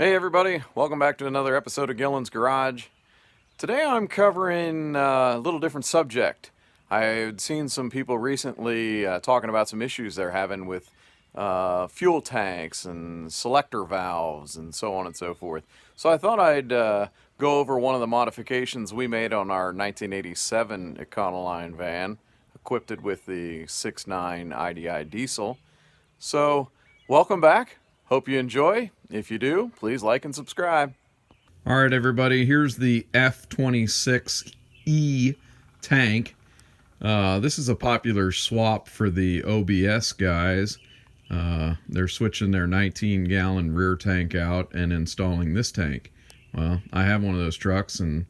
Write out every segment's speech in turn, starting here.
Hey everybody, welcome back to another episode of Gillen's Garage. Today I'm covering a little different subject. I had seen some people recently talking about some issues they're having with fuel tanks and selector valves and so on and so forth. So I thought I'd go over one of the modifications we made on our 1987 Econoline van, equipped it with the 6.9 IDI diesel. So welcome back. Hope you enjoy. If you do, please like and subscribe. All right, everybody, here's the F26E tank. This is a popular swap for the OBS guys. They're switching their 19-gallon rear tank out and installing this tank. Well, I have one of those trucks, and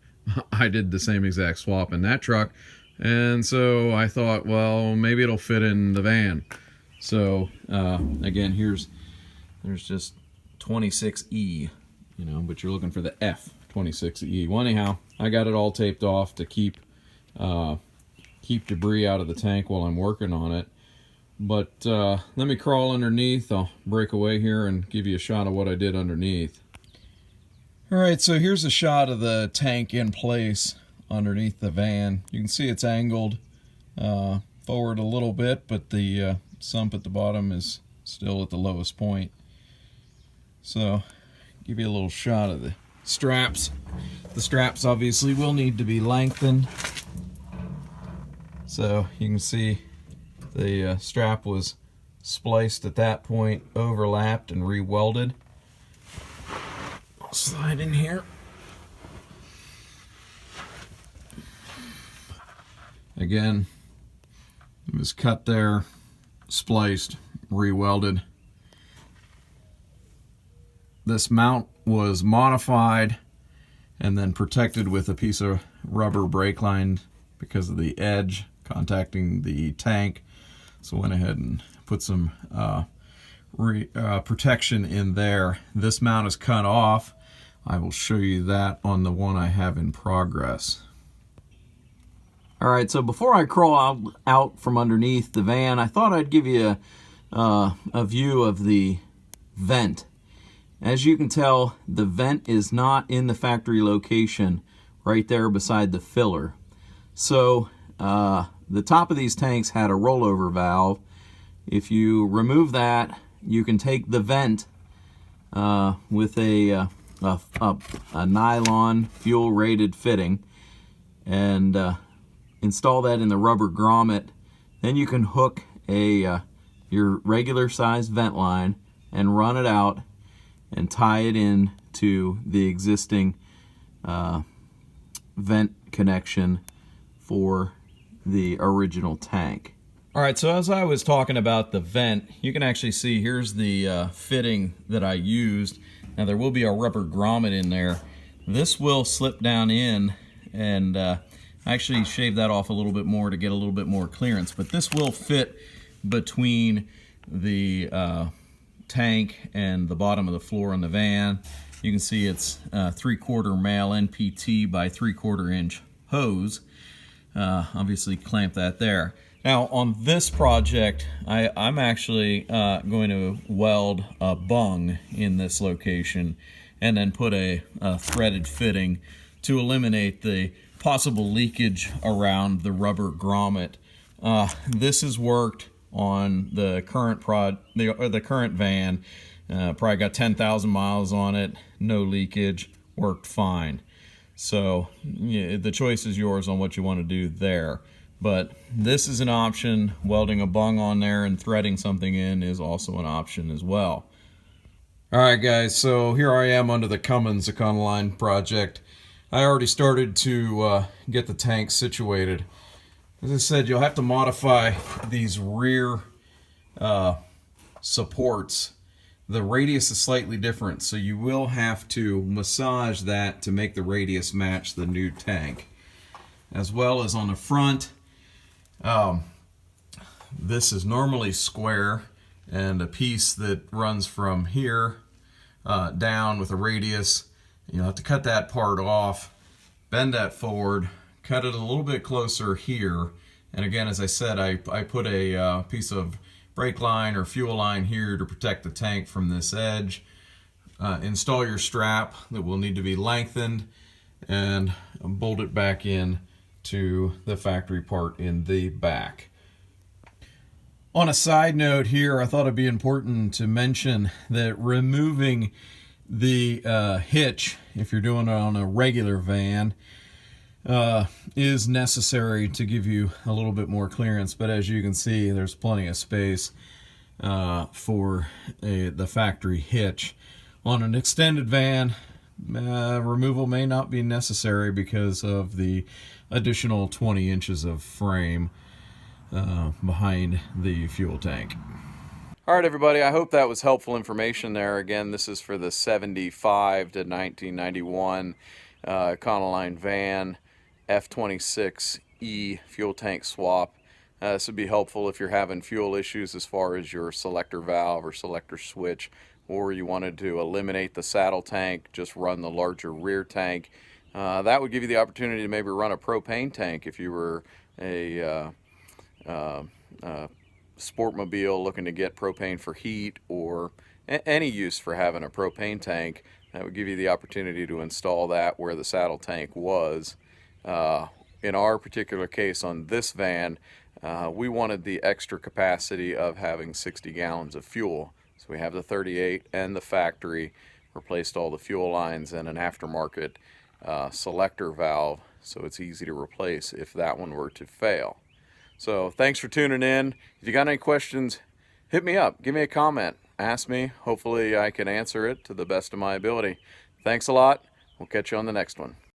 I did the same exact swap in that truck. And so I thought, well, maybe it'll fit in the van. So, again, there's just 26E, but you're looking for the F26E. Well, anyhow, I got it all taped off to keep debris out of the tank while I'm working on it. But let me crawl underneath. I'll break away here and give you a shot of what I did underneath. All right, so here's a shot of the tank in place underneath the van. You can see it's angled forward a little bit, but the sump at the bottom is still at the lowest point. So, give you a little shot of the straps. The straps obviously will need to be lengthened. So, you can see the strap was spliced at that point, overlapped and re-welded. I'll slide in here. Again, it was cut there, spliced, re-welded. This mount was modified and then protected with a piece of rubber brake line because of the edge contacting the tank. So I went ahead and put some protection in there. This mount is cut off. I will show you that on the one I have in progress. All right, so before I crawl out from underneath the van, I thought I'd give you a view of the vent. As you can tell, the vent is not in the factory location right there beside the filler. So the top of these tanks had a rollover valve. If you remove that, you can take the vent with a nylon fuel rated fitting and install that in the rubber grommet. Then you can hook your regular size vent line and run it out and tie it in to the existing vent connection for the original tank. All right, so as I was talking about the vent, you can actually see here's the fitting that I used. Now there will be a rubber grommet in there. This will slip down in, and I actually shaved that off a little bit more to get a little bit more clearance, but this will fit between the tank and the bottom of the floor on the van. You can see it's 3/4 male NPT by 3/4 inch hose. Obviously clamp that there. Now on this project, I'm actually going to weld a bung in this location and then put a threaded fitting to eliminate the possible leakage around the rubber grommet. This has worked on the current the current van. Probably got 10,000 miles on it, no leakage, worked fine. So yeah, the choice is yours on what you want to do there. But this is an option. Welding a bung on there and threading something in is also an option as well. All right, guys, so here I am under the Cummins Econoline project. I already started to get the tank situated. As I said, you'll have to modify these rear supports. The radius is slightly different, so you will have to massage that to make the radius match the new tank. As well as on the front, this is normally square, and a piece that runs from here down with a radius, you'll have to cut that part off, bend that forward, cut it a little bit closer here, and again, as I said, I put a piece of brake line or fuel line here to protect the tank from this edge. install your strap that will need to be lengthened and bolt it back in to the factory part in the back. On a side note here, I thought it'd be important to mention that removing the hitch, if you're doing it on a regular van, is necessary to give you a little bit more clearance. But as you can see, there's plenty of space for the factory hitch. On an extended van, removal may not be necessary because of the additional 20 inches of frame behind the fuel tank. All right, everybody, I hope that was helpful information there. Again, this is for the 75 to 1991 Econoline van F26E fuel tank swap. This would be helpful if you're having fuel issues as far as your selector valve or selector switch, or you wanted to eliminate the saddle tank, just run the larger rear tank. That would give you the opportunity to maybe run a propane tank if you were a sportmobile looking to get propane for heat, or any use for having a propane tank. That would give you the opportunity to install that where the saddle tank was. In our particular case on this van, we wanted the extra capacity of having 60 gallons of fuel. So we have the 38 and the factory, replaced all the fuel lines and an aftermarket selector valve, so it's easy to replace if that one were to fail. So thanks for tuning in. If you got any questions, hit me up, give me a comment, ask me. Hopefully I can answer it to the best of my ability. Thanks a lot. We'll catch you on the next one.